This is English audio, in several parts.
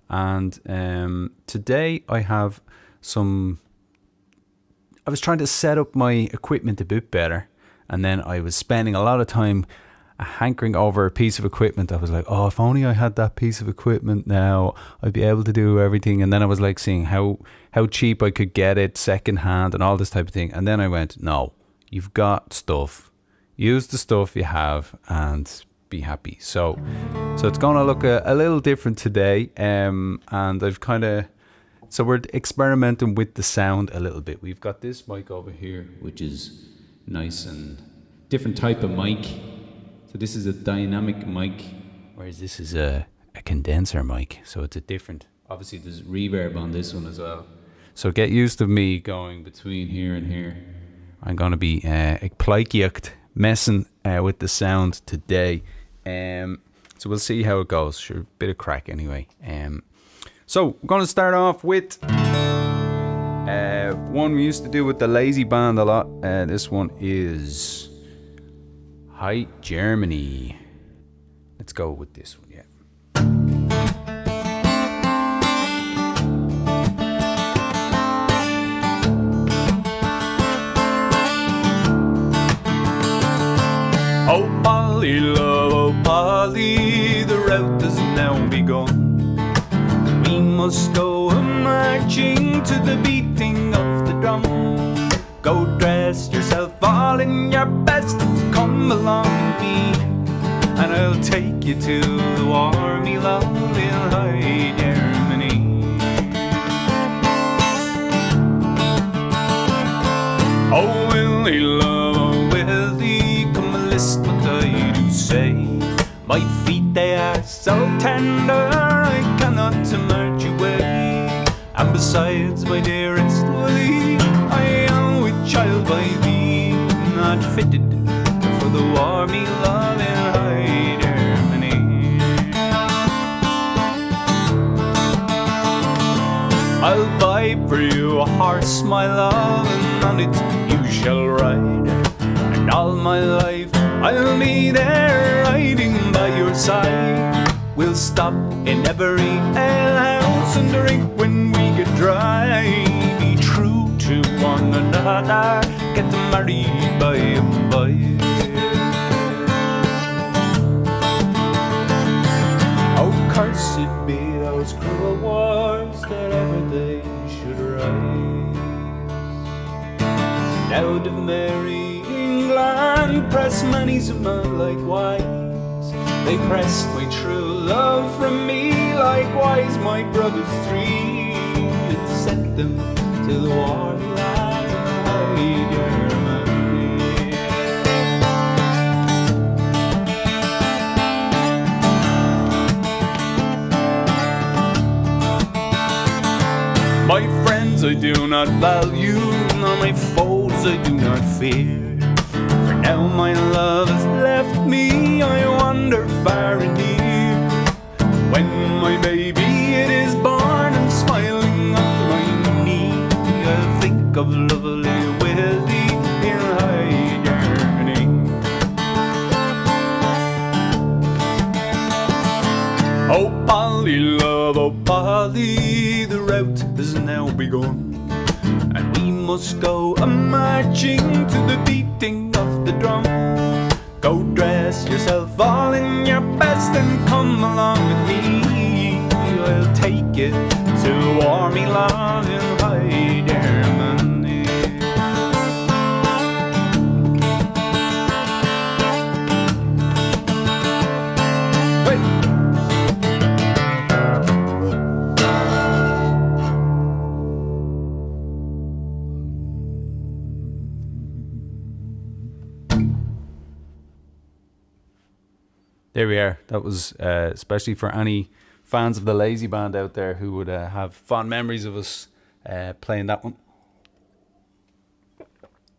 And today I have I was trying to set up my equipment a bit better, and then I was spending a lot of time hankering over a piece of equipment. I was like, oh, if only I had that piece of equipment now, I'd be able to do everything. And then I was like seeing how cheap I could get it secondhand and all this type of thing. And then I went, no, you've got stuff. Use the stuff you have and be happy. So it's going to look a little different today. And I've so we're experimenting with the sound a little bit. We've got this mic over here, which is nice and different type of mic. So this is a dynamic mic, whereas this is a condenser mic. So it's a different, obviously there's reverb on this one as well. So get used to me going between here and here. I'm going to be messing with the sound today. So we'll see how it goes. Sure, bit of crack anyway. So I'm going to start off with one we used to do with the Lazy Band a lot. This one is Hi Germany. Let's go with this one, yeah. Oh Polly, love, oh Polly, the route has now begun. We must go marching to the beating of the drum. Go dress yourself all in your best, come along with me, and I'll take you to the warmy love in High Germany. Oh Willie, love, oh Willie, come and listen what I do say. My feet they are so tender, I cannot march away. And besides, my dearest Willie, I am with child by thee, not fitted for the warmy love in High Germany. I'll buy for you a horse, my love, and on it you shall ride. And all my life I'll be there riding by your side. We'll stop in every alehouse and drink when we get dry. Be true to one another, get married by and by. Oh, cursed be those cruel wars that ever they should rise. Now to marry England, press many's a man likewise. They pressed my true love from me, likewise my brothers three, and sent them to the warm lands of High Germany. My friends I do not value, nor my foes I do not fear. For now my love has left me, I wander far and near. When my baby it is born and smiling on my knee, I'll think of lovely Willie in High Germany. Oh Polly, love, oh Polly, the route has now begun, and we must go a-marching to the beating of the drum. Go dress yourself all in your best and come along with me. I'll take you to warmy love in High Germany. Wait. There we are. That was especially for any fans of the Lazy Band out there who would have fond memories of us playing that one.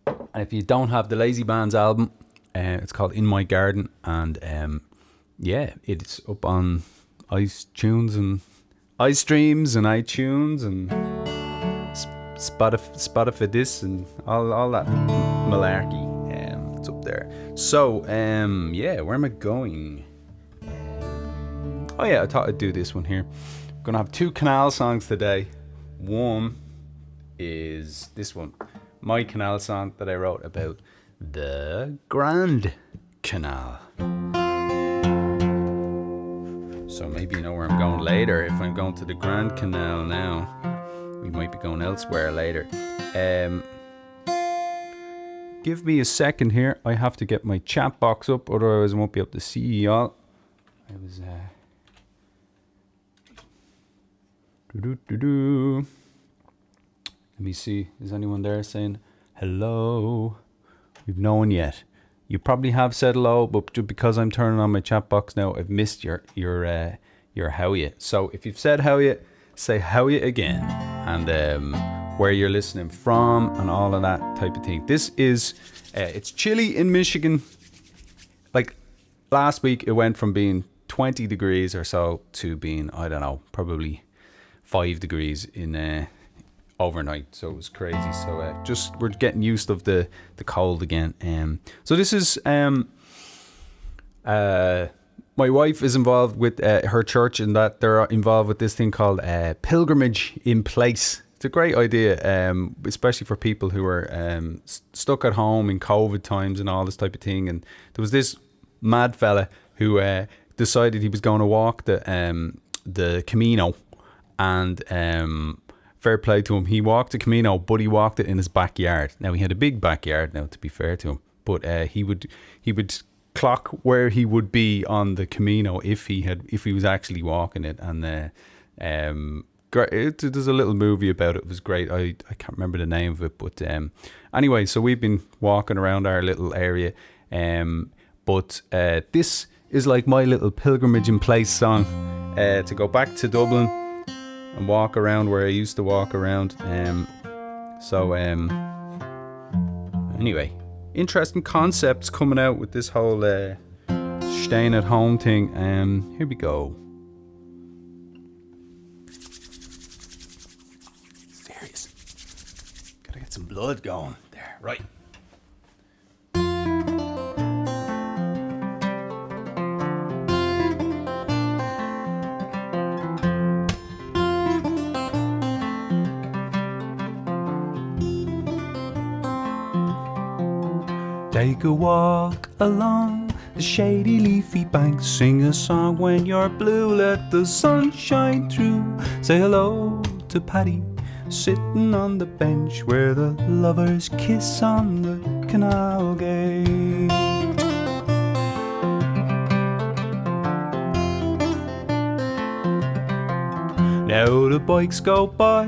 And if you don't have the Lazy Band's album, it's called In My Garden, and yeah, it's up on iTunes and iStreams and iTunes and Spotify this and all that malarkey. It's up there. So yeah, where am I going? Oh yeah, I thought I'd do this one here. Gonna have 2 canal songs today. One is this one, my canal song that I wrote about the Grand Canal. So maybe you know where I'm going later. If I'm going to the Grand Canal now, we might be going elsewhere later. Give me a second here. I have to get my chat box up, otherwise I won't be able to see y'all. I was let me see. Is anyone there saying hello? We've no one yet. You probably have said hello, but just because I'm turning on my chat box now, I've missed your how you. So if you've said how you, say how you again, and where you're listening from and all of that type of thing. This is it's chilly in Michigan. Like last week, it went from being 20 degrees or so to being, I don't know, probably 5 degrees in overnight. So it was crazy. So just we're getting used of the cold again. So this is my wife is involved with her church, in that they're involved with this thing called Pilgrimage in Place. It's a great idea, especially for people who are stuck at home in COVID times and all this type of thing. And there was this mad fella who decided he was going to walk the Camino, and fair play to him. He walked the Camino, but he walked it in his backyard. Now he had a big backyard. Now, to be fair to him, but he would clock where he would be on the Camino if he was actually walking it. And there's a little movie about it. It was great. I can't remember the name of it, but anyway, so we've been walking around our little area, but this is like my little Pilgrimage in Place song, to go back to Dublin and walk around where I used to walk around. Anyway, interesting concepts coming out with this whole staying at home thing. Here we go. Serious. Gotta get some blood going there. Right. Take a walk along the shady leafy bank. Sing a song when you're blue, let the sun shine through. Say hello to Paddy, sitting on the bench where the lovers kiss on the canal gate. Now the bikes go by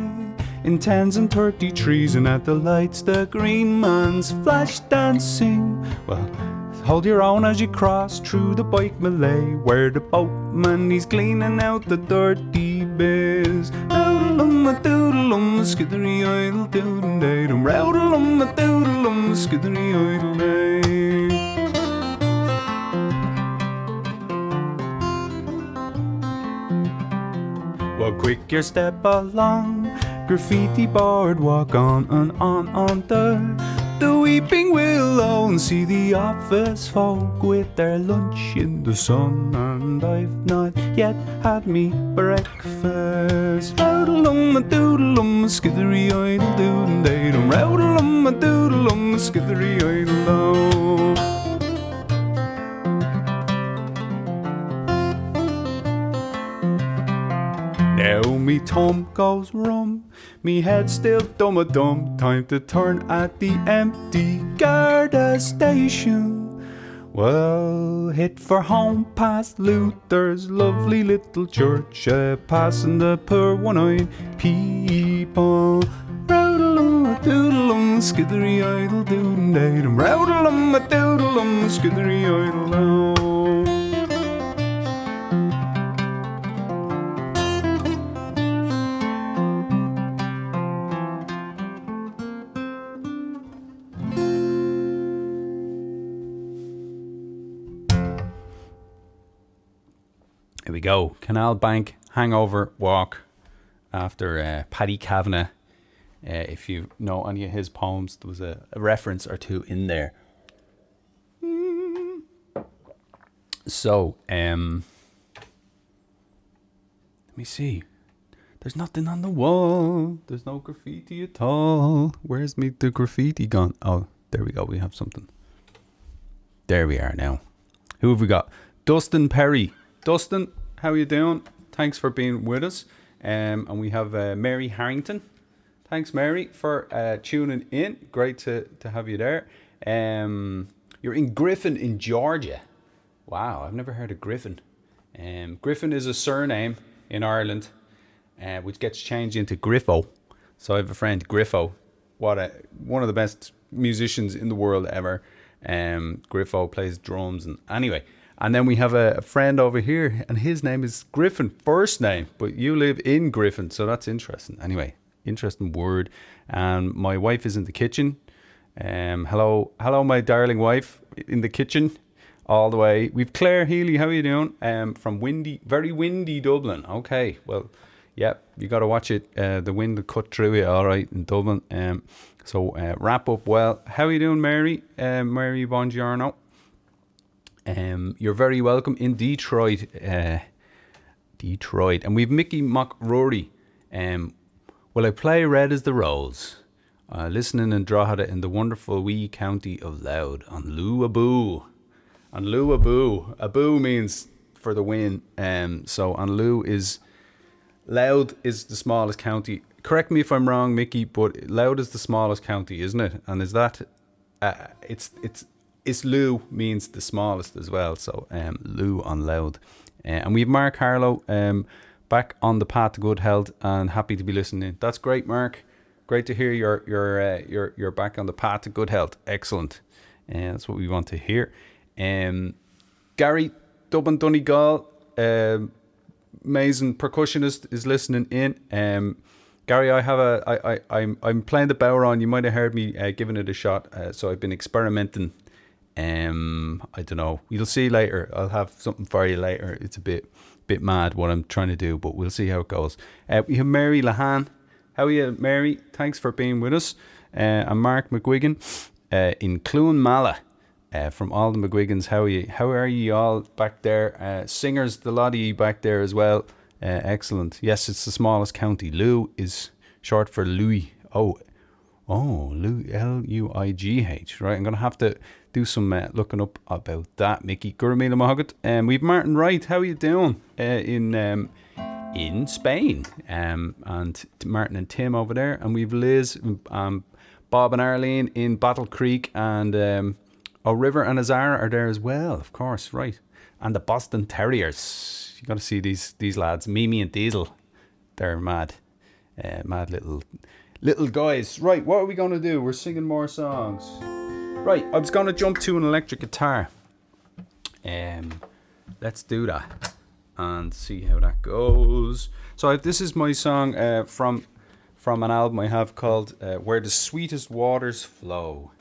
in 10s and 33s, and at the lights the green man's flash dancing. Well, hold your own as you cross through the bike melee, where the boatman he's cleaning out the dirty biz. Roudalum a doodalum, skiddery idle doodle datum. Roudalum a doodalum, skiddery idle day. Well, quick your step along graffiti boardwalk, on and on the weeping willow, and see the office folk with their lunch in the sun. And I've not yet had me breakfast. Roudalum a doodalum, skiddery idle doodle datum. Roudalum a doodalum, skiddery idle do. Now me tum goes rum, me head still dumb-a-dum. Time to turn at the empty Garda station. Well, hit for home past Luther's lovely little church, passing the poor one-eyed people. Roudalum-a-doodalum, skiddery idle doodle datum. Roudalum-a-doodalum, skiddery idle do. Here we go. Canal Bank hangover walk after Paddy Kavanagh. If you know any of his poems, there was a reference or two in there. So, let me see. There's nothing on the wall. There's no graffiti at all. Where's the graffiti gone? Oh, there we go. We have something. There we are now. Who have we got? Dustin Perry. Dustin, how are you doing? Thanks for being with us. And we have Mary Harrington. Thanks, Mary, for tuning in. Great to have you there. You're in Griffin in Georgia. Wow, I've never heard of Griffin. Griffin is a surname in Ireland, which gets changed into Griffo. So I have a friend, Griffo. One of the best musicians in the world ever. Griffo plays drums. And then we have a friend over here, and his name is Griffin, first name, but you live in Griffin, so that's interesting. Anyway, interesting word. And my wife is in the kitchen. Hello, my darling wife in the kitchen, all the way. We've Claire Healy. How are you doing? From very windy Dublin. Okay, well, yeah, you got to watch it. The wind will cut through it, all right, in Dublin. So wrap up well. How are you doing, Mary? Mary Bongiorno. You're very welcome in Detroit. Detroit. And we've Mickey McRory. Will I play Red as the Rose? Listening in Drogheda in the wonderful wee county of Louth on Luaboo. On Luaboo. Aboo means for the win. So on Louth is the smallest county. Correct me if I'm wrong, Mickey, but Louth is the smallest county, isn't it? And is that it's Lou means the smallest as well. So Lou on Louth. And we have Mark Harlow back on the path to good health and happy to be listening. That's great, Mark. Great to hear you're back on the path to good health. Excellent. And that's what we want to hear. Gary Dublin Donegal, amazing percussionist, is listening in. Gary, I'm playing the bodhrán. You might have heard me giving it a shot. So I've been experimenting. I don't know. You'll see later. I'll have something for you later. It's a bit mad what I'm trying to do, but we'll see how it goes. We have Mary Lahan. How are you, Mary? Thanks for being with us. And Mark McGuigan in Clonmala. From all the McGuigans. How are you all back there? Singers, the lot of you back there as well. Excellent. Yes, it's the smallest county. Lou is short for Louis. Oh, Lou, Luigh. Right, I'm going to have to do some looking up about that, Mickey. Gurmila Mahagat. We've Martin Wright. How are you doing in Spain? And Martin and Tim over there. And we've Liz, Bob and Arlene in Battle Creek. And River and Azara are there as well, of course, right. And the Boston Terriers. You got to see these lads, Mimi and Diesel. They're mad little guys. Right, what are we going to do? We're singing more songs. Right, I was going to jump to an electric guitar. Let's do that and see how that goes. So this is my song from an album I have called Where the Sweetest Waters Flow.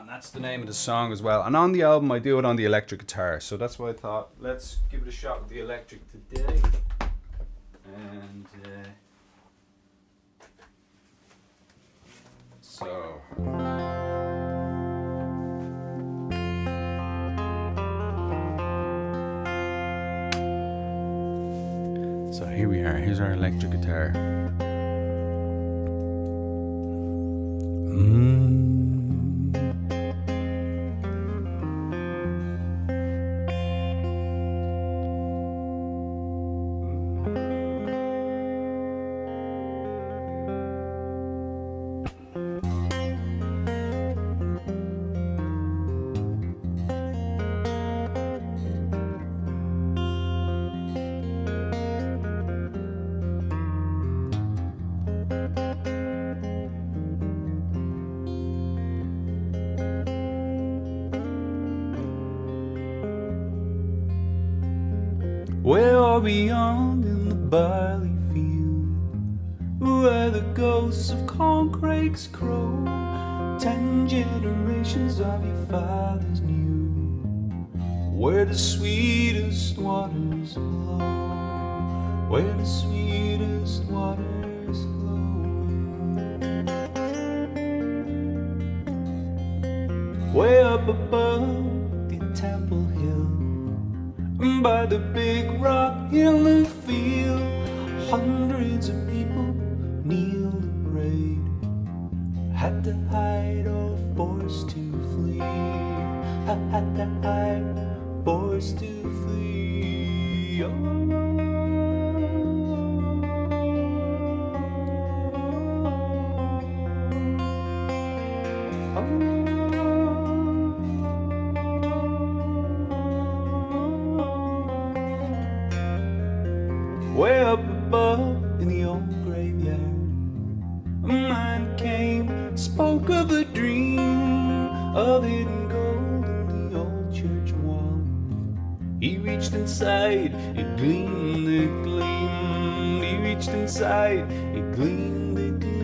That's the name of the song as well. And on the album, I do it on the electric guitar. So that's why I thought, let's give it a shot with the electric today. And so here we are. Here's our electric guitar. Way beyond in the barley field, where the ghosts of corncrakes crow, 10 generations of your fathers knew, where the sweetest waters flow, where the sweetest waters flow. Way up above the Temple Hill, by the big rock in the field, Hundreds of people kneeled and prayed, had to hide or forced to flee, had to hide, forced to flee. Way up above in the old graveyard, a man came, spoke of a dream of hidden gold in the old church wall. He reached inside, it gleamed, it gleamed. He reached inside, it gleamed, it gleamed.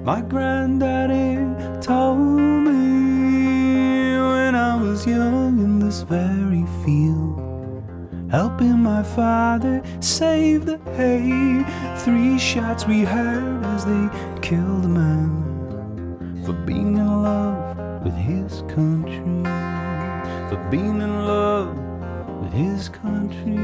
My granddaddy told me when I was young in this very field, helping my father save the hay. 3 shots we heard as they killed a man for being in love with his country, for being in love with his country.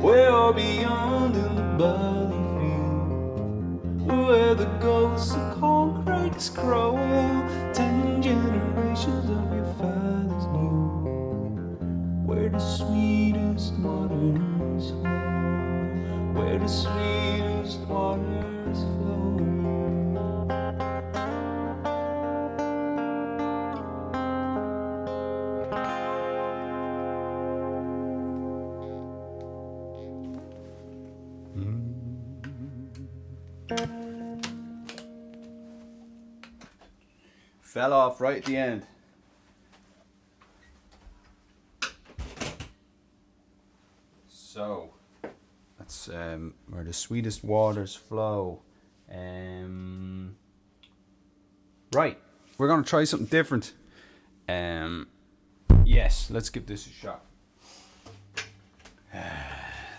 Way beyond in the barley field, where the ghosts of corncrakes crow, 10 generations of your fathers knew where the sweetest waters flow, where the sweetest waters flow. Fell off right at the end. So that's where the sweetest waters flow. Right, we're gonna try something different. Yes, let's give this a shot.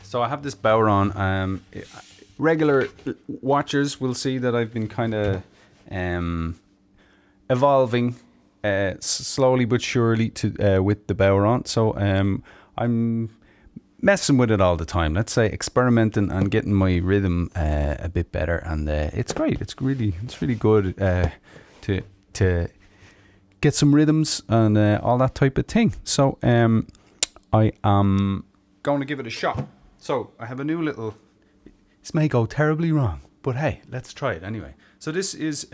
So I have this Bowron. Regular watchers will see that I've been kind of evolving slowly but surely to with the Bowron. So I'm messing with it all the time. Let's say experimenting and getting my rhythm a bit better, and it's great. It's really good to get some rhythms and all that type of thing. So I am going to give it a shot. So I have a new little. This may go terribly wrong, but hey, let's try it anyway. So this is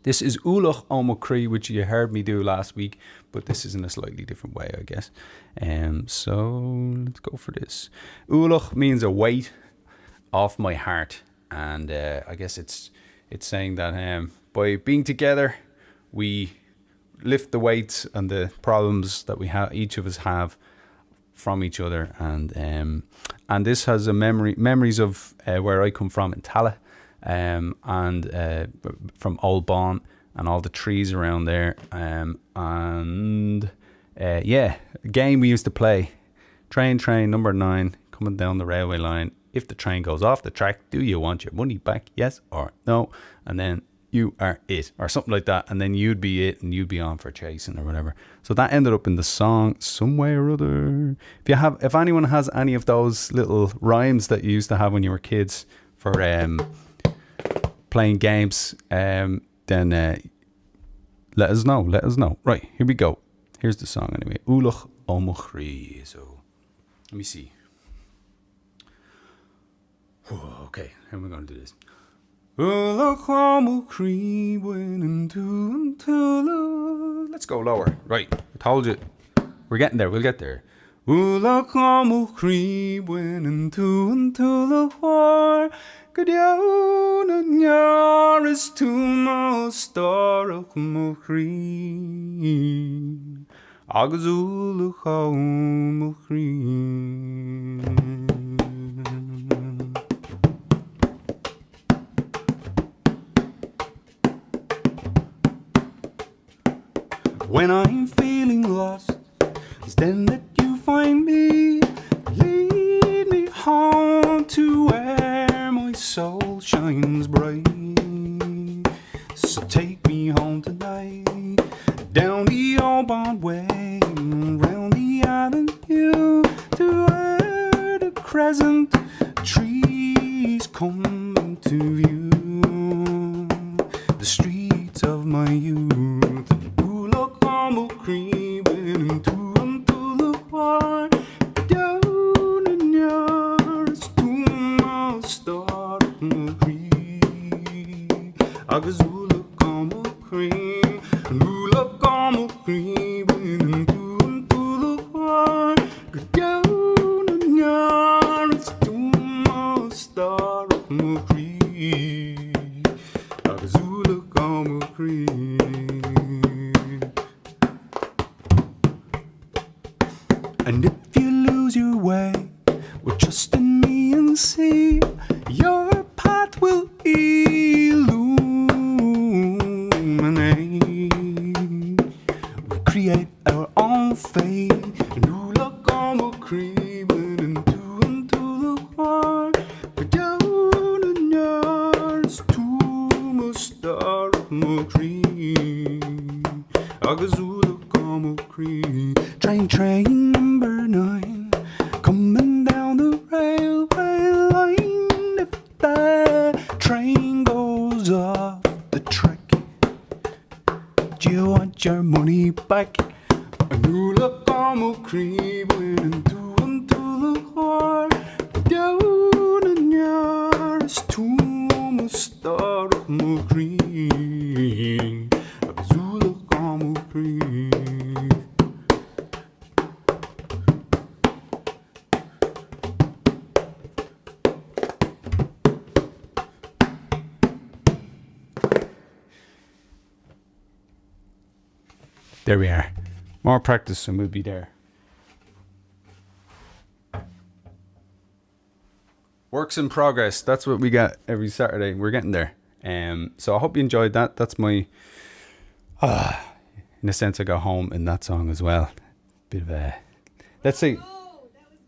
Ulach Omokri, which you heard me do last week, but this is in a slightly different way, I guess. So let's go for this. Ulach means a weight off my heart, and I guess it's saying that by being together, we lift the weights and the problems that we have, each of us have, from each other, and this has a memories of where I come from in Tala, and from Old Bon and all the trees around there, yeah, game we used to play, train number 9 coming down the railway line. If the train goes off the track, do you want your money back, yes or no? And then you are it, or something like that, and then you'd be it, and you'd be on for chasing or whatever. So that ended up in the song some way or other. If anyone has any of those little rhymes that you used to have when you were kids for playing games, then let us know. Right, here we go. Here's the song anyway. Ulach Omachri. So let me see. Okay, how am I going to do this? Let's Let's go lower. Right, I told you. We're getting there. We'll get there. Ula como creeping into the war. Could you nearest to my star como creep? Agazula como creep. When I'm feeling lost, it's then that you find me. Lead me home to where my soul shines bright. So take me home tonight, down the Ombar Way, round the avenue, to where the crescent trees come into view. The streets of my youth. Creeping into the war, down and nearest to my star creep. Agazula como creep, Lula como creeping into the war, down and nearest to my star creep. Agazula como creep. And if you lose your way, well, trust in me and see your path will illuminate. We create our own fate, and who look como creeping into the heart. But down and yours to my star como creep. Agazula como creep. Train. 9 coming down the railway line. If that train goes off the track, do you want your money back? And you look como creeping into the heart, down and yours to my star como creep. Azul como creep. There we are. More practice and we'll be there. Works in progress. That's what we got every Saturday. We're getting there. So I hope you enjoyed that. That's my... in a sense, I got home in that song as well. Bit of a... Let's see. Oh, that was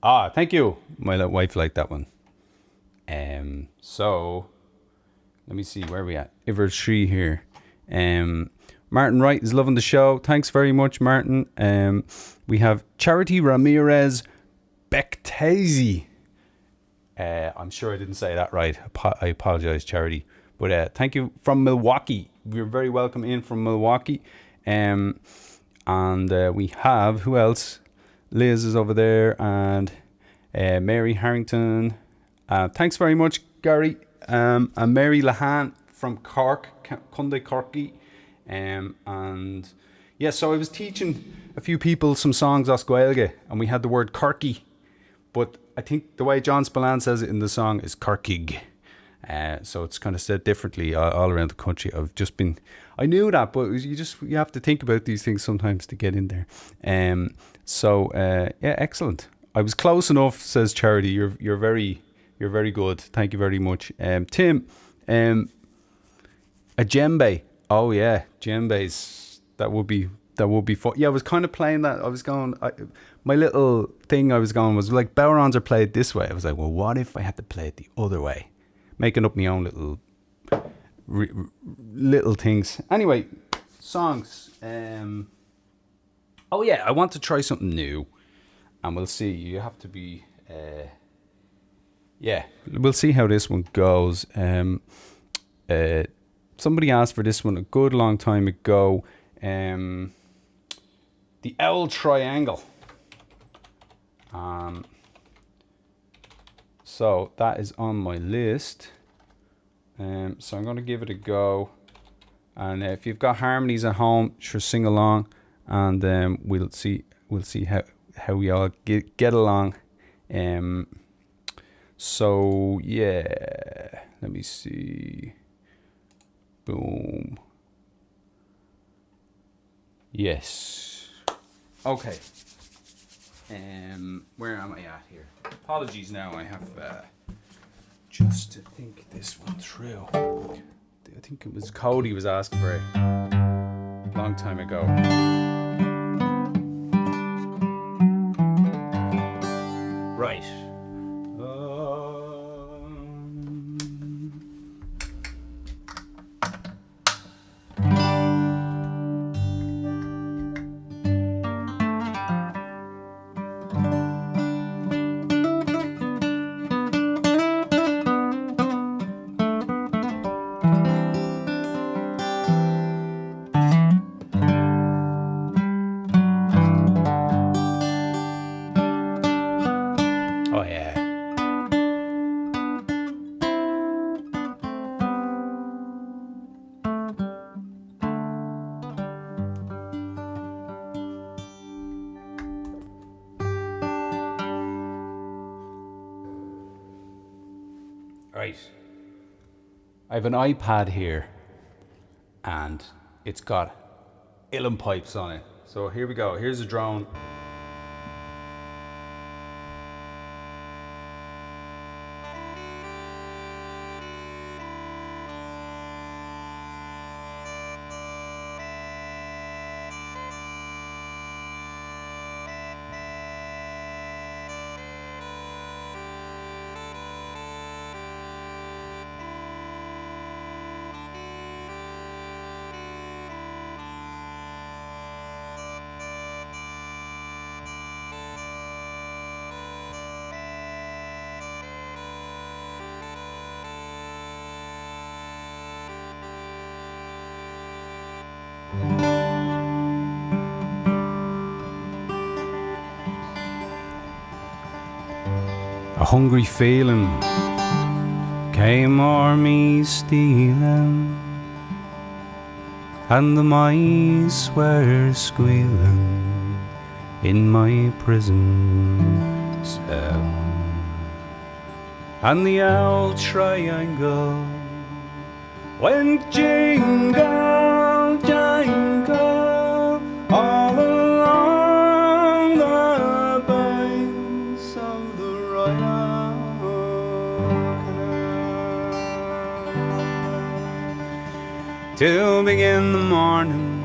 awesome. Thank you. My wife liked that one. So... Let me see. Where are we at? Ivertree here. Martin Wright is loving the show. Thanks very much, Martin. We have Charity Ramirez Bectezi. I'm sure I didn't say that right. I apologize, Charity. But thank you from Milwaukee. You're very welcome in from Milwaukee. And we have, who else? Liz is over there, and Mary Harrington. Thanks very much, Gary. And Mary Lahan from Cork, Cunday Corky. And yeah, so I was teaching a few people some songs as Gaeilge, and we had the word Corky, but I think the way John Spillane says it in the song is Corkig. So it's kind of said differently all around the country. I knew that, but you have to think about these things sometimes to get in there. Yeah, excellent. I was close enough, says Charity. You're very good. Thank you very much. Tim, a djembe. Oh yeah, djembes. That would be fun. Yeah, I was kind of playing that. I was going. My little thing I was going was like Bowrons are played this way. I was like, well, what if I had to play it the other way? Making up my own little things. Anyway, songs. Oh yeah, I want to try something new, and we'll see. You have to be. Yeah, we'll see how this one goes. Somebody asked for this one a good long time ago. The Owl Triangle. So that is on my list. So I'm going to give it a go. And if you've got harmonies at home, sure, sing along, and we'll see how we all get along. So yeah, let me see. Boom. Yes. Okay. Where am I at here? Apologies now, I have just to think this one through. I think it was Cody was asking for it a long time ago. Right. Oh yeah. Right. I have an iPad here and it's got uilleann pipes on it. So here we go. Here's a drone. A hungry feeling came o'er me stealing, and the mice were squealing in my prison cell, and the old triangle went jingle, jangle all along the banks of the Royal Canal. Till begin the morning,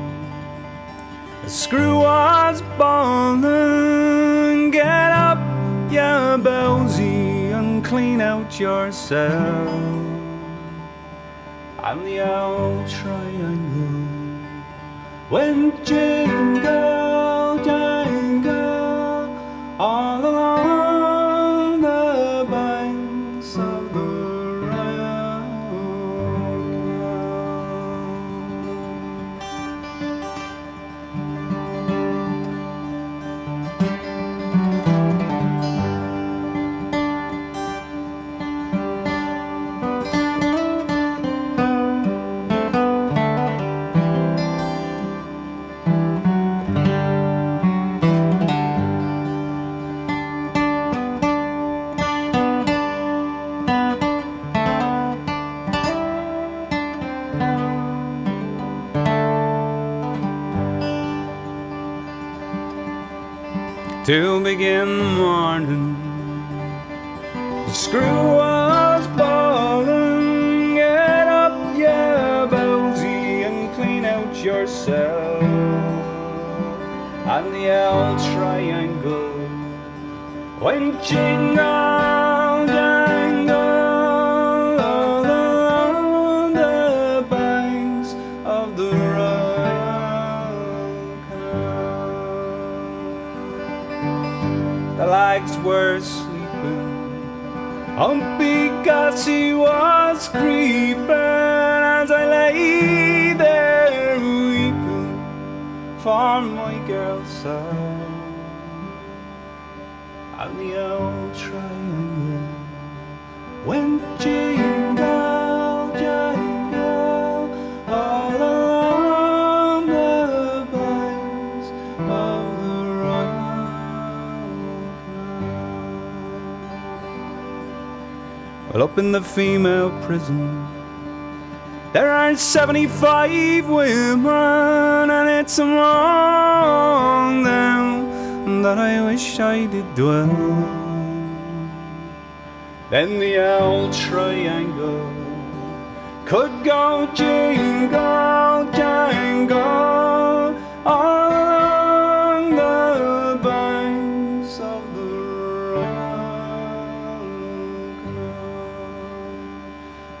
the screw was bawling, get up, ya Bowsy, and clean out yourself. And the old triangle went jingle, jangle all along the banks of the Royal Till begin the morning, the screw was bawling, get up, ya Bowsy, and clean out yourself. And the old triangle went jingle, jangle all along the banks of the the lags were sleeping, Humpy Gussie was creeping, as I lay there weeping for my girl's son. And the old triangle went jingle, jangle all along Well, up in the female prison, there are 75 women, and it's among them that I wish I did dwell. Then the old triangle could go jingle, jangle along the banks of the Royal Canal.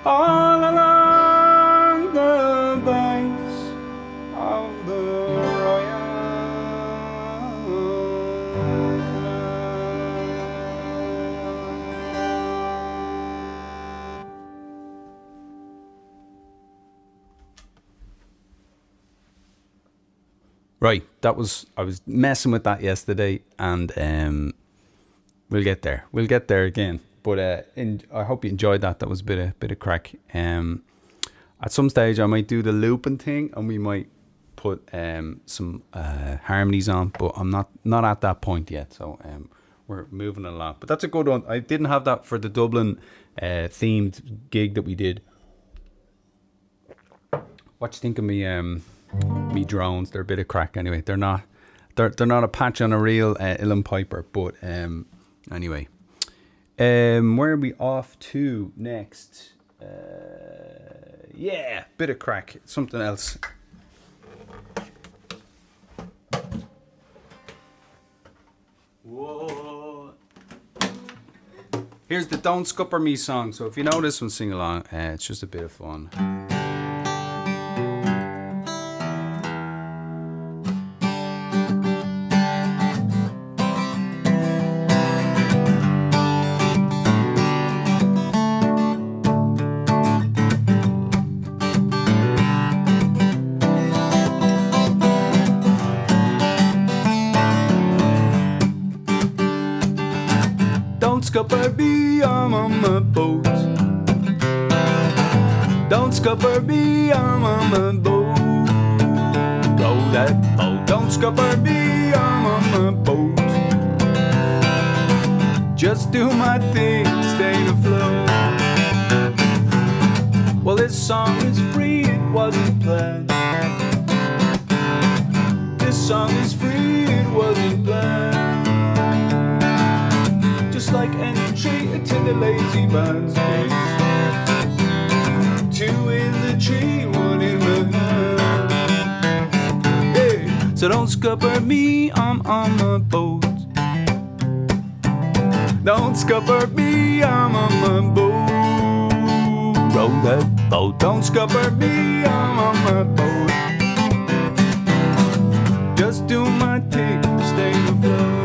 All along the banks of the Royal Right, I was messing with that yesterday, and we'll get there. We'll get there again. But I hope you enjoyed that. That was a bit of crack. At some stage, I might do the looping thing, and we might put some harmonies on. But I'm not at that point yet, so we're moving along. But that's a good one. I didn't have that for the Dublin themed gig that we did. What do you think of me drones? They're a bit of crack anyway. They're not a patch on a real uilleann piper, but anyway. Where are we off to next? Yeah, bit of crack. Something else. Whoa. Here's the Don't Scupper Me song. So if you know this one, sing along. It's just a bit of fun. Scupper me, I'm on my boat. Don't scupper me, I'm on my boat. Row that boat. Don't scupper me, I'm on my boat. Just do my thing, stay afloat. Well, this song is free, it wasn't planned. This song is free, it wasn't planned. Just like any tree, to the lazy man's case. Two in the tree, one in the hand. Hey, so don't scupper me, I'm on my boat. Don't scupper me, I'm on my boat. Row that boat. Don't scupper me, I'm on my boat. Just do my thing, stay afloat.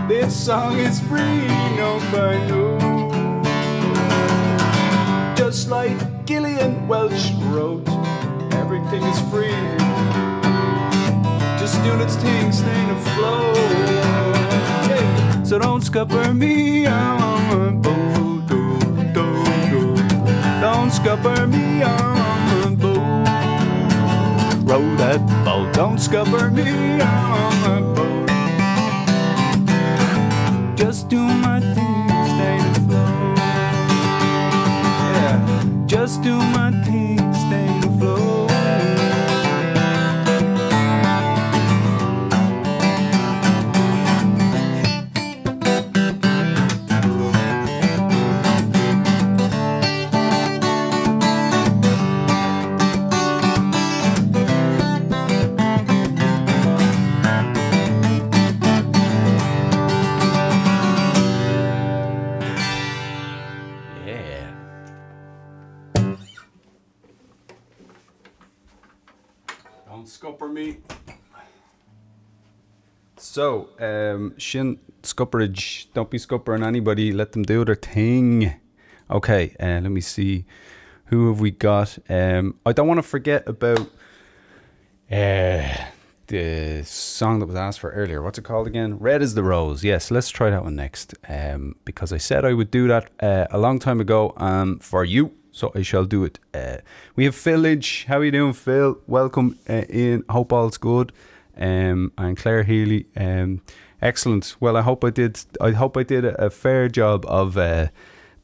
This song is free, note by note. Just like Gillian Welch wrote, everything is free. Just doing its thing, staying afloat. Hey, so don't scupper me, I'm on my boat. Don't scupper me, I'm on my boat. Row that boat. Don't scupper me, I'm on my boat. Just do my thing, stay afloat. Yeah, just do my thing, stay afloat. Scupper me. So, shin scupperage. Don't be scuppering anybody. Let them do their thing. Okay, let me see. Who have we got? I don't want to forget about the song that was asked for earlier. What's it called again? Red is the Rose. Yes, let's try that one next. Because I said I would do that a long time ago for you. So I shall do it. We have Phil Lynch. How are you doing, Phil? Welcome in. Hope all's good. And Claire Healy. Excellent. Well, I hope I did a fair job of that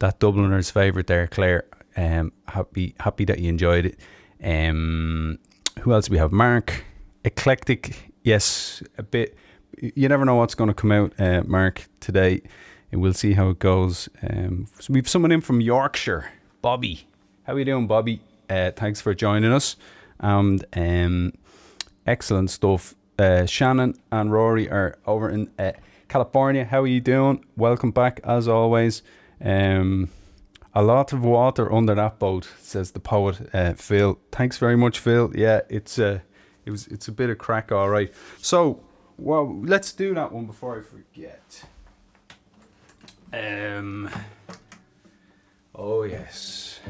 Dubliner's favourite there, Claire. Happy that you enjoyed it. Who else do we have? Mark. Eclectic. Yes, a bit. You never know what's going to come out, Mark, today. And we'll see how it goes. So we have someone in from Yorkshire. Bobby. How are you doing, Bobby? Thanks for joining us. And excellent stuff. Shannon and Rory are over in California. How are you doing? Welcome back as always. A lot of water under that boat, says the poet, Phil. Thanks very much, Phil. Yeah, it's a bit of crack, all right. So, well, let's do that one before I forget. Oh yes.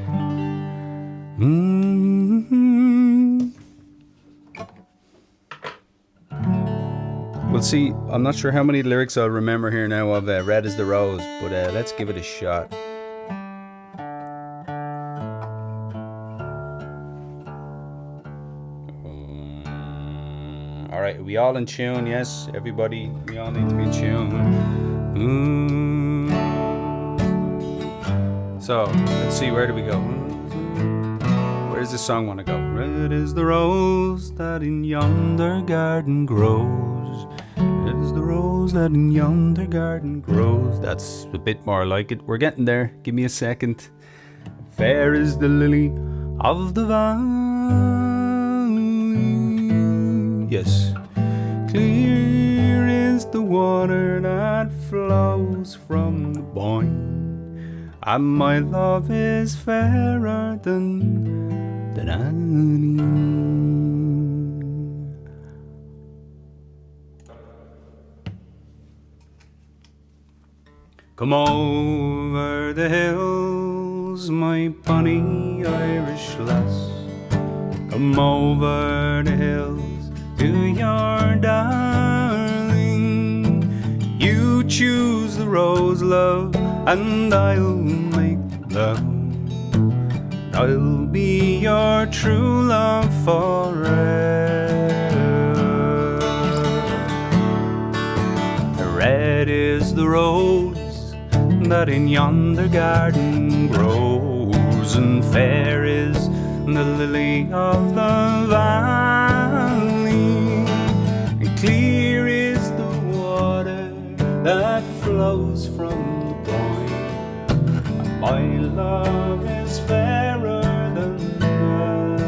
We'll see. I'm not sure how many lyrics I'll remember here now of Red is the Rose, but let's give it a shot. All right, are we all in tune? Yes, everybody, we all need to be in tune. So, let's see, where do we go? Where does this song want to go? Red is the rose that in yonder garden grows. Red is the rose that in yonder garden grows. That's a bit more like it. We're getting there. Give me a second. Fair is the lily of the valley. Yes. Clear is the water that flows from the Boyne. And my love is fairer than any. Come over the hills, my bonny Irish lass. Come over the hills to your darling. You choose the rose, love, and I'll make love. I'll be your true love forever. Red is the rose that in yonder garden grows, and fair is the lily of the valley, and clear is the water that flows from the Boyne. My love is fairer than mine.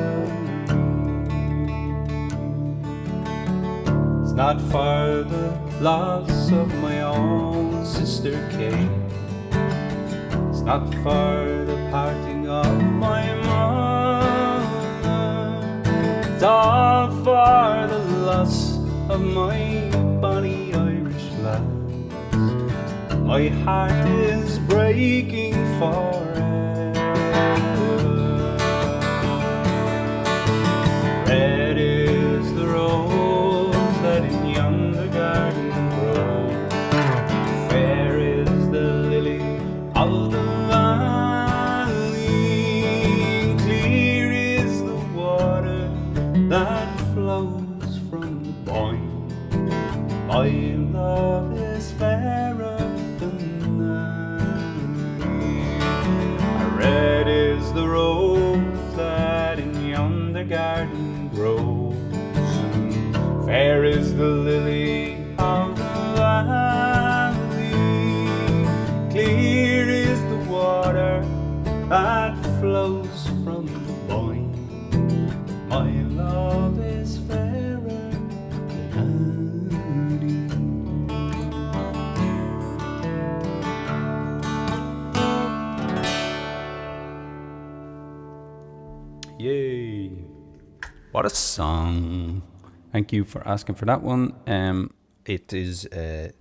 It's not for the loss of my own sister Kate. It's not for the parting of my mother. It's all for the loss of my bonny Irish lass. My heart is breaking forever. Red is the rose that in yonder garden grows. Fair is the lily of the valley. Clear is the water that flows from the Boyne. My love is fairer than night. Red is the rose that in yonder garden grows, and fair is the lily of the valley. Clear is the water that flows from the Boyne. My love is fairer than any. Yay! What a song! Thank you for asking for that one. It is a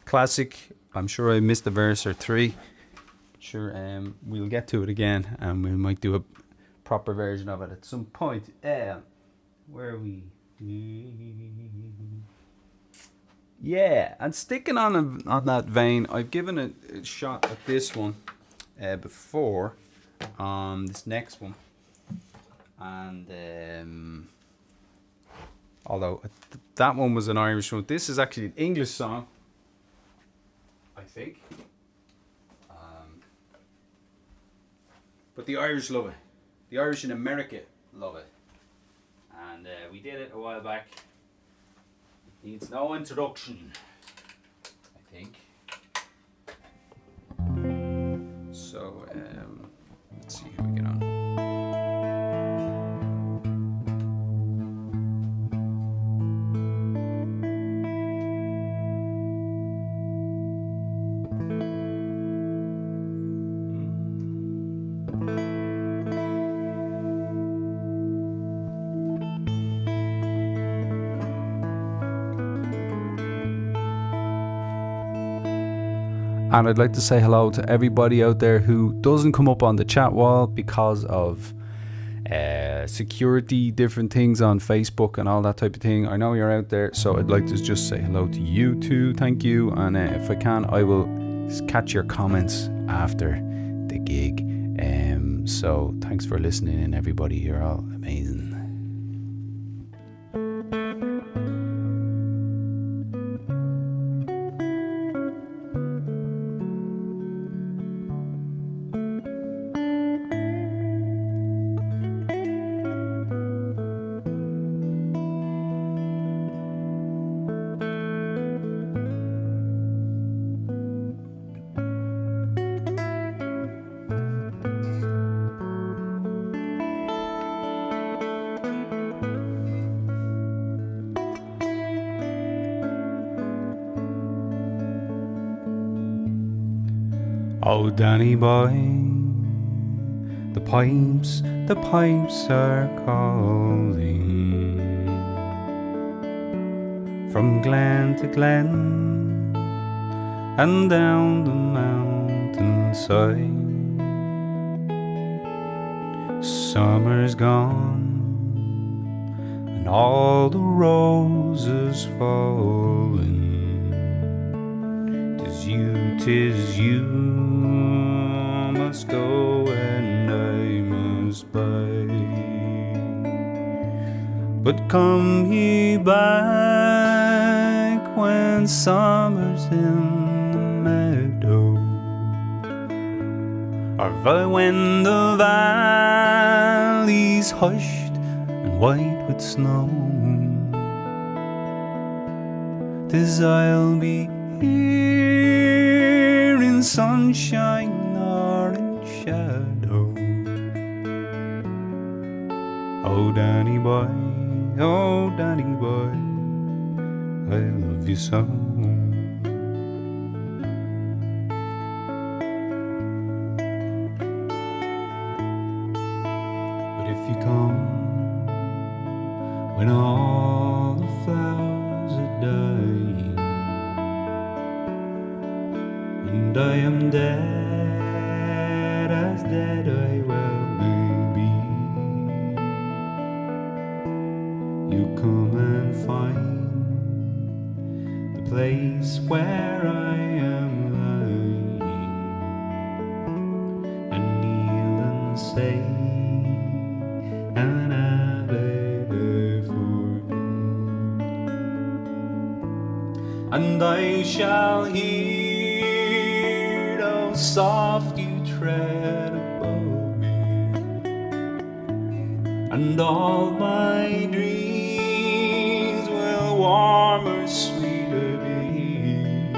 classic. I'm sure I missed a verse or three. Sure, we'll get to it again, and we might do proper version of it at some point. Where are we? Yeah, and sticking on that vein, I've given a shot at this one before, this next one, and although that one was an Irish one, this is actually an English song, I think. But the Irish love it. The Irish in America love it. And we did it a while back. Needs no introduction, I think. So, let's see how we get on. And I'd like to say hello to everybody out there who doesn't come up on the chat wall because of security, different things on Facebook and all that type of thing. I know you're out there, so I'd like to just say hello to you too. Thank you. And if I can, I will catch your comments after the gig. So thanks for listening in, everybody. You're all amazing. Oh, Danny boy, the pipes are calling from glen to glen and down the mountainside. Summer's gone and all the roses falling. 'Tis you must go and I must bide. But come ye back when summer's in the meadow, or when the valley's hushed and white with snow. 'Tis I'll be here in sunshine or in shadow. Oh, Danny boy, I love you so. But if you come when all the flowers are dying and I am dead, as dead I well may be, you come and find the place where I am lying, and kneel and say an Ave for me, and I shall hear how soft you tread above me, and all my dreams will warmer, sweeter be,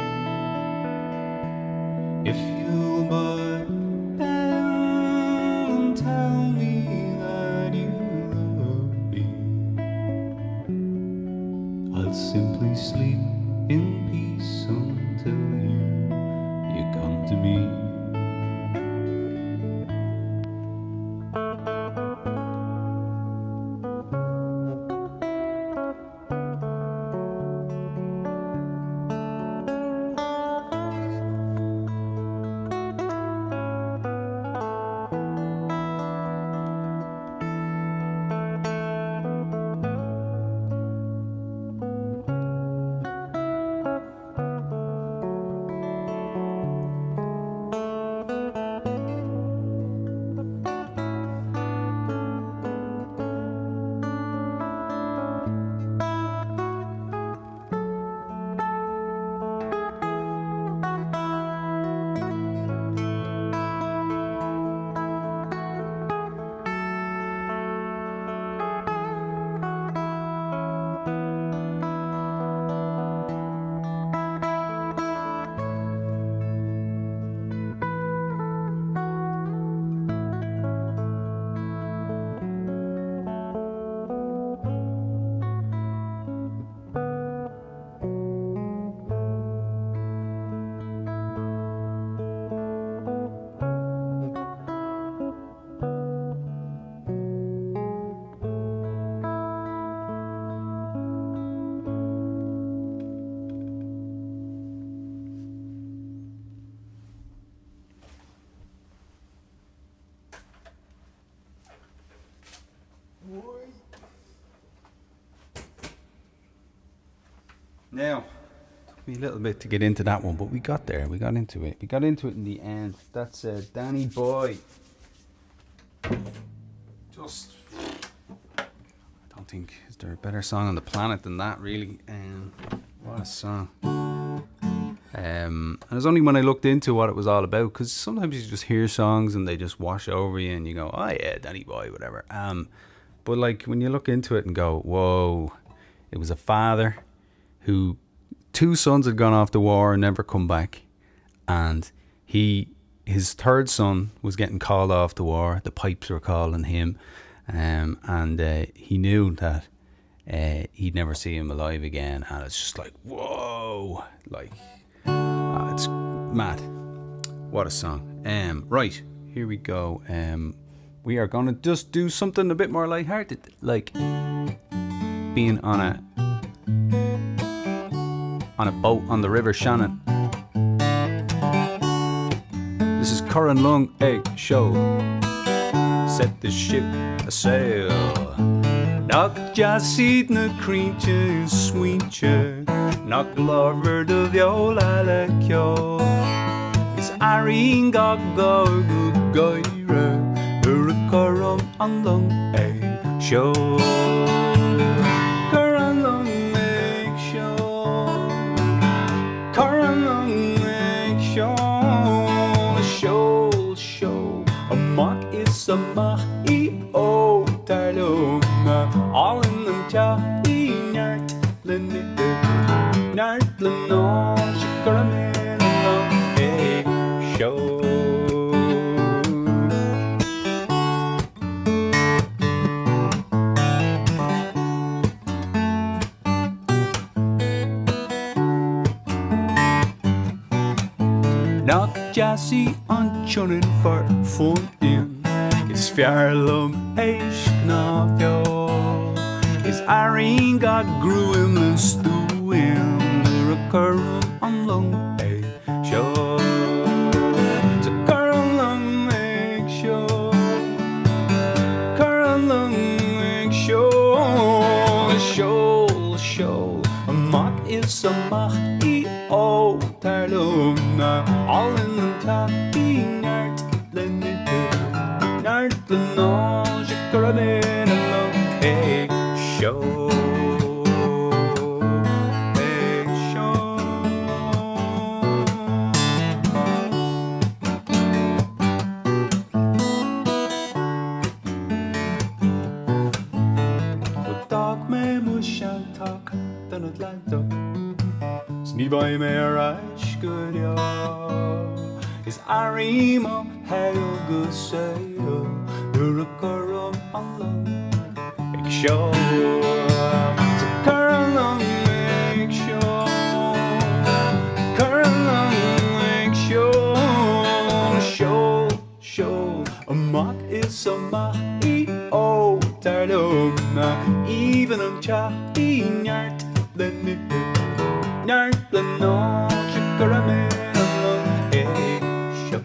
if you'll but bend and tell me that you love me. I'll simply sleep in peace until you come to me. Now, took me a little bit to get into that one, but we got there. We got into it. We got into it in the end. That's Danny Boy. Just, I don't think, is there a better song on the planet than that, really? What a song. And it was only when I looked into what it was all about, because sometimes you just hear songs and they just wash over you and you go, oh yeah, Danny Boy, whatever. But like when you look into it and go, whoa, it was a father who 2 sons had gone off the war and never come back, and his third son was getting called off the war. The pipes were calling him, and he knew that he'd never see him alive again, and it's just like, whoa, like, it's mad. What a song. Right, here we go. We are gonna just do something a bit more lighthearted, like being on a boat on the River Shannon. This is Curran Lung Egg Show. Set the ship a sail. Knock jazzid na creature sweetcher. Knock lover de viola lekyo. Is Irene gaga goire. Curran on Lung Egg Show. Curran Lung Egg Show. Curran Lung Egg Show. Show. A mock is a mock. Oh, Taloma. All in them Charlie Nart. Nart Lano. Curran Lung Egg Show. Knock Jassy on Chunnin for fun in. Is Fjarlum Eish Knafjo. Is Irene got grew him and stew him. The Curran on Lung Egg Show. So Curran Lung Egg Show. Curran Lung Egg Show. Show. A mock is a mock. Oh, Tarlona, all in the tappy nart, nart, the no, Shakarabin, alone, egg show. Well, dog me musha talk, done Atlanta. Snibai me rash good ya. Is Arima hail good say Curran on Lung Egg Show. So Curran Lung Egg Show. Curran Lung Egg Show. Show. A mock is a mock. Oh, Tarlona. Even a chatty nart. Nart the no, Shikaraman alone. Egg show.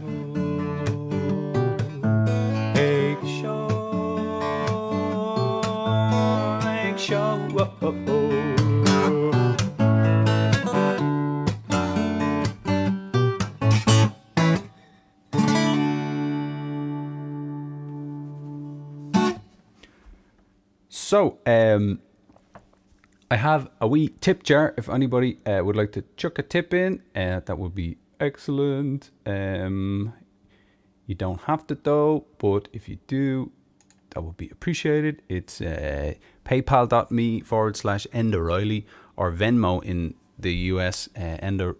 Oh. So, I have a wee tip jar. If anybody would like to chuck a tip in, that would be excellent. You don't have to though, but if you do, that would be appreciated. It's paypal.me/Enda Reilly, or Venmo in the US, Enda-Reilly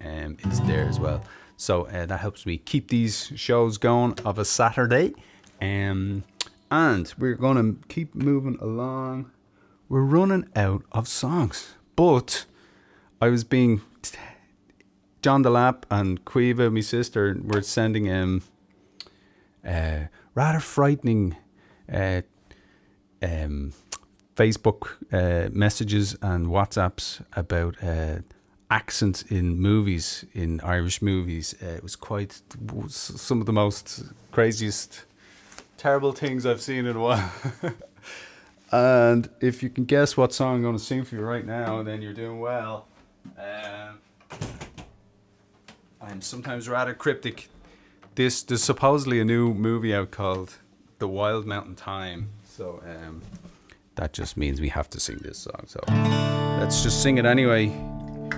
is there as well. So that helps me keep these shows going of a Saturday. And we're going to keep moving along. We're running out of songs, but I was being John DeLapp and Quiva, my sister, were sending rather frightening Facebook messages and WhatsApps about accents in movies, in Irish movies. It was quite some of the most craziest, terrible things I've seen in a while. And if you can guess what song I'm going to sing for you right now, then you're doing well. I'm sometimes rather cryptic. There's supposedly a new movie out called The Wild Mountain Thyme. So that just means we have to sing this song. So let's just sing it anyway.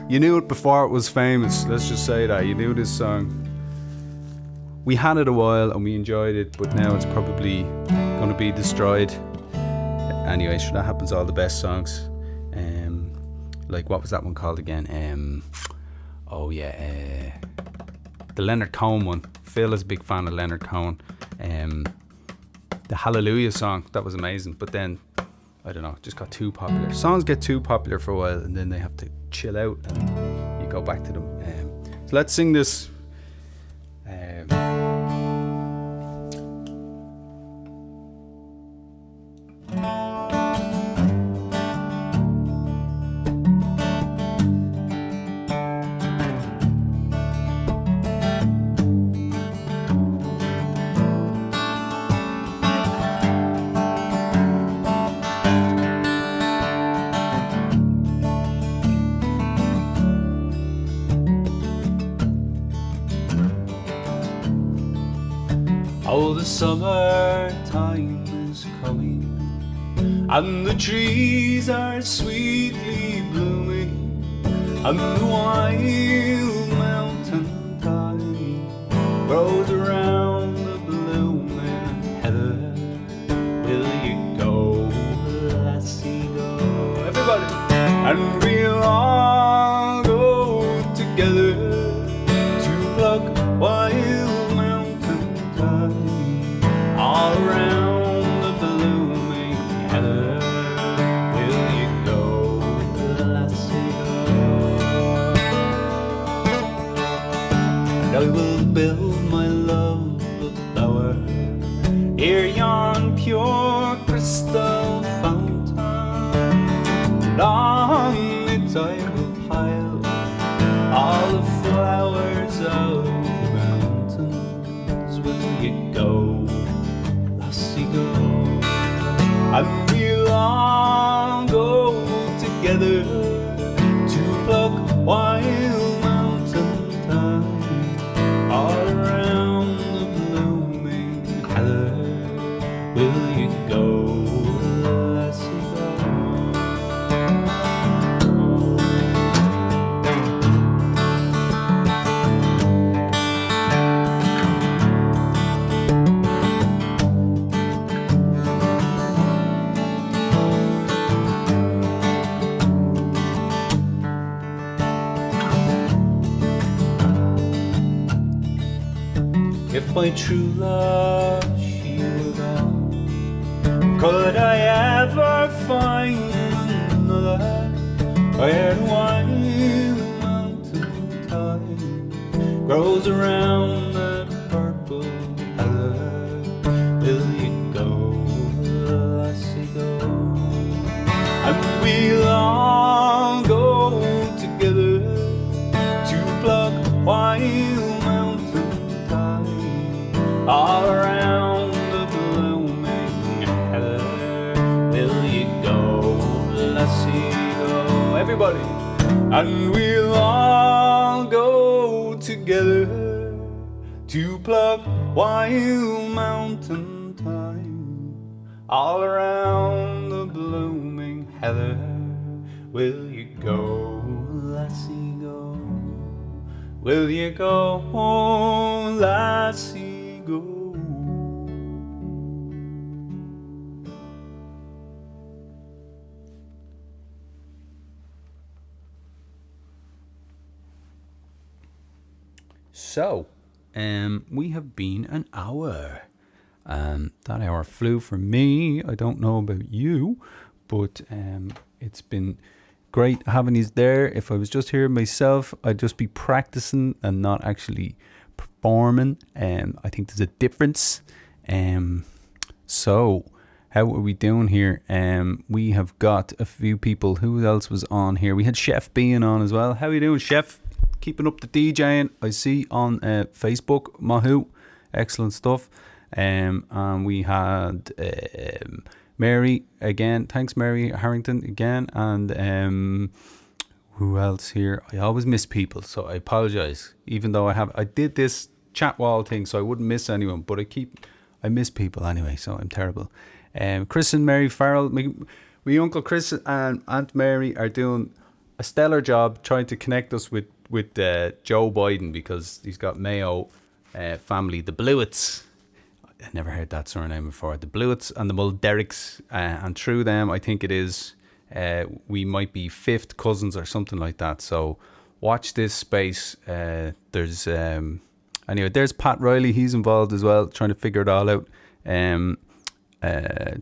You knew it before it was famous. Let's just say that. You knew this song. We had it a while and we enjoyed it, but now it's probably going to be destroyed. Anyway, sure, that happens all the best songs. Like, what was that one called again? The Leonard Cohen one. Phil is a big fan of Leonard Cohen. The Hallelujah song, that was amazing. But then, I don't know, it just got too popular. Songs get too popular for a while and then they have to chill out and you go back to them. So let's sing this. Oh, the summertime is coming, and the trees are sweetly blooming, and the wild mountain thyme grows around the blooming heather. Will you go, lassie, go? Everybody! And we'll all go together to pluck wild mountain thyme all around the blooming heather. Will you go, lassie, go? And I will build my love a bower near yon pure crystal fountain, and on it I will pile all the flowers of the mountains. Will you go, lassie, go? And we'll all go together to pluck wild mountain thyme all around the blooming heather. Will you go, lassie, go? If my true love she were gone, could I ever find another where the wild mountain thyme grows around that purple heather? Will you go, lassie, go? And we'll all go together to pluck wild mountain thyme all around the blooming heather. Will you go, lassie, go? Everybody! And we'll all go together to pluck wild mountain thyme all around the blooming heather. Will you go, lassie, go? Will you go, lassie, go? So, we have been an hour. That hour flew for me. I don't know about you, but it's been great having you there. If I was just here myself, I'd just be practicing and not actually performing. I think there's a difference. So, how are we doing here? We have got a few people. Who else was on here? We had Chef being on as well. How are you doing, Chef? Keeping up the DJing, I see on Facebook. Mahu, excellent stuff. And we had Mary again. Thanks, Mary Harrington again. And who else here? I always miss people, so I apologize. Even though I did this chat wall thing, so I wouldn't miss anyone. But I miss people anyway, so I'm terrible. Chris and Mary Farrell, my uncle Chris and Aunt Mary are doing a stellar job trying to connect us with Joe Biden, because he's got Mayo family, the Blewitts. I never heard that surname before. The Blewitts and the Mulderricks, and through them, I think it is, we might be fifth cousins or something like that. So watch this space. There's anyway, there's Pat Reilly. He's involved as well, trying to figure it all out.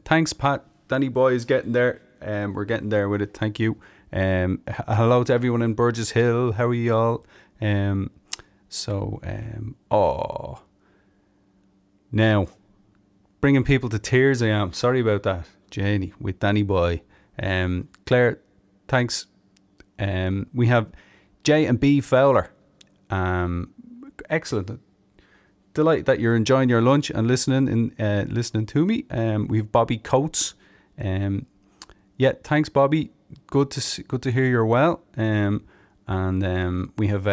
Thanks, Pat. Danny Boy is getting there. We're getting there with it. Thank you. Hello to everyone in Burgess Hill. How are you all? Now, bringing people to tears, I am. Sorry about that, Janie, with Danny Boy. Claire, thanks. We have J and B Fowler. Excellent. Delighted that you're enjoying your lunch and listening to me. We have Bobby Coates. Yeah, thanks, Bobby. Good to hear you're well. And we have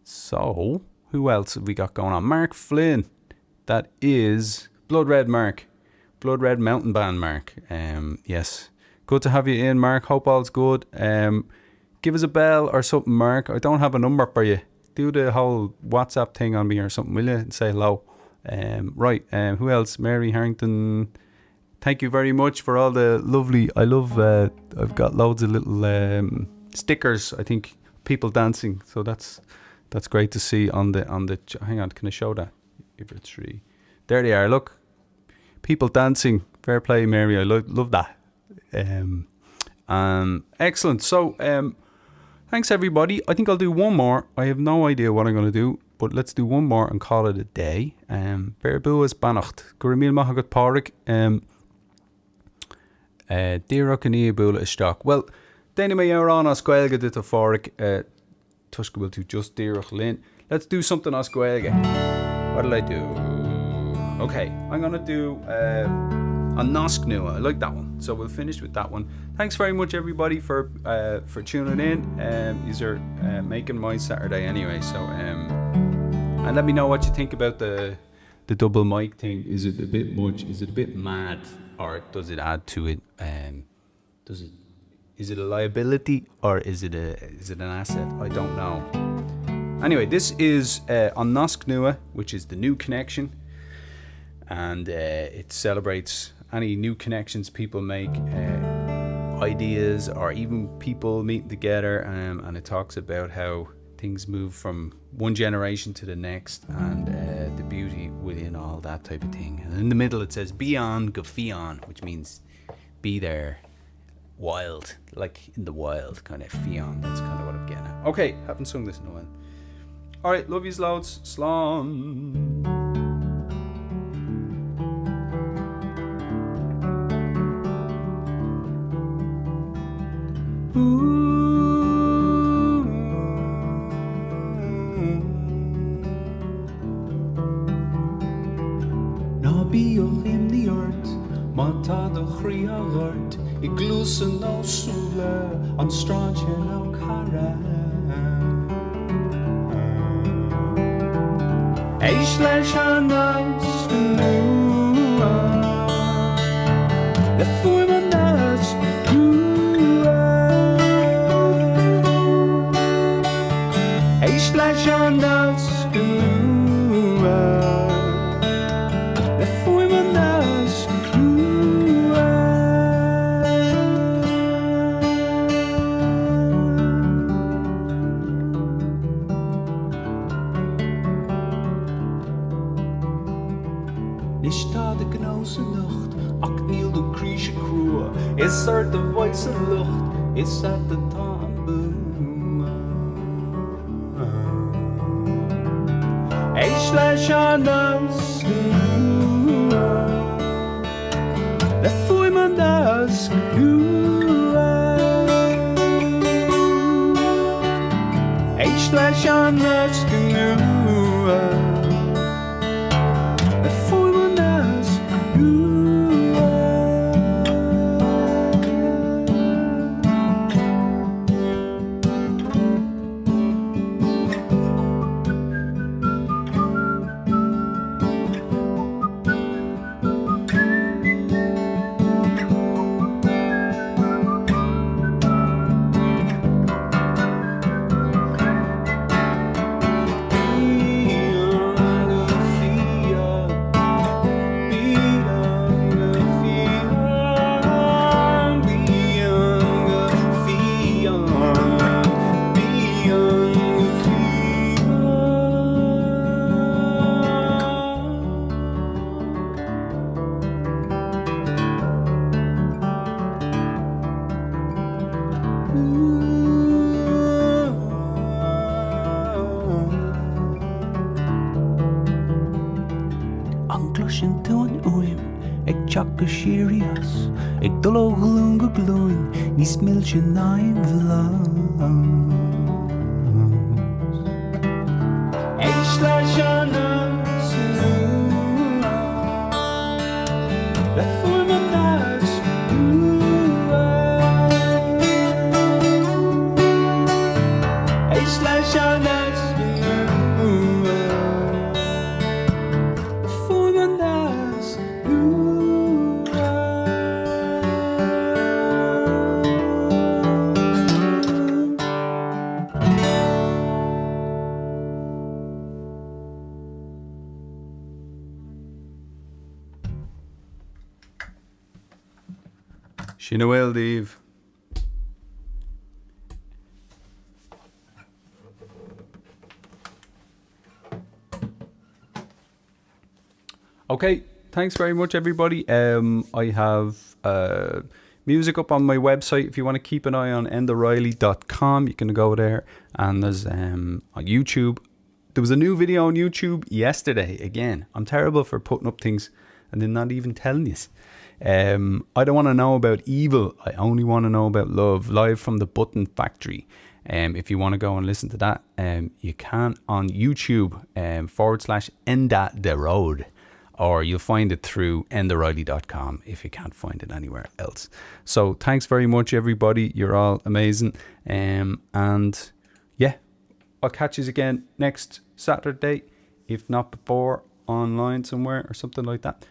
So who else have we got going on? Mark Flynn. That is Blood Red Mountain Band Mark. Yes. Good to have you in, Mark. Hope all's good. Give us a bell or something, Mark. I don't have a number for you. Do the whole WhatsApp thing on me or something, will you? And say hello. Right. Who else? Mary Harrington. Thank you very much for all the lovely. I've got loads of little stickers. I think people dancing. So that's great to see on the. Hang on, can I show that? Give it 3. There they are. Look, people dancing. Fair play, Mary. I love that. Excellent. So thanks everybody. I think I'll do one more. I have no idea what I'm going to do, but let's do one more and call it a day. Berbuas Bannacht. Gurimil Mahagat Parik. Dirok and Iabula is stock. Well, then may you're on Osquelga de Taforic, Tushkabil to just Dirok Lynn. Let's do something Osquelga. What'll I do? Okay, I'm gonna do a Nosk Nua. I like that one. So we'll finish with that one. Thanks very much everybody for tuning in. These are making my Saturday anyway. So and let me know what you think about the double mic thing. Is it a bit much? Is it a bit mad? Or does it add to it? Is it a liability or is it an asset? I don't know. Anyway, this is on Nosk Nua, which is the new connection, and it celebrates any new connections people make, ideas, or even people meeting together, and it talks about how things move from one generation to the next, and the beauty within all that type of thing. And in the middle it says Beyond Gafion, which means be there, wild, like in the wild, kind of Fion. That's kind of what I'm getting at. Okay, haven't sung this in a while. Alright, love yous loads. Slán. Bioch in the earth, Mata de Chriagart, Iglus and no Sula, on Strange and no Cara. Eichlesh and us, the Furman us, Eichlesh and us, is er de voice in lucht, is at the tamboe. Eichlesh aan us, the Furman us, Eichlesh aan us, the Furman us, go sírias ag dul ó glún go glúin níos milse naim bhlás Eis leis an le fuair an das Eis leis an fuair an das Sin bhfuil Dave. Okay, thanks very much, everybody. I have music up on my website. If you want to keep an eye on endareilly.com, you can go there. And there's on YouTube. There was a new video on YouTube yesterday. Again, I'm terrible for putting up things and then not even telling you. I don't want to know about evil. I only want to know about love. Live from the Button Factory. If you want to go and listen to that, you can on YouTube /Enda the Road. Or you'll find it through endareilly.com if you can't find it anywhere else. So thanks very much, everybody. You're all amazing. And yeah, I'll catch you again next Saturday, if not before, online somewhere or something like that.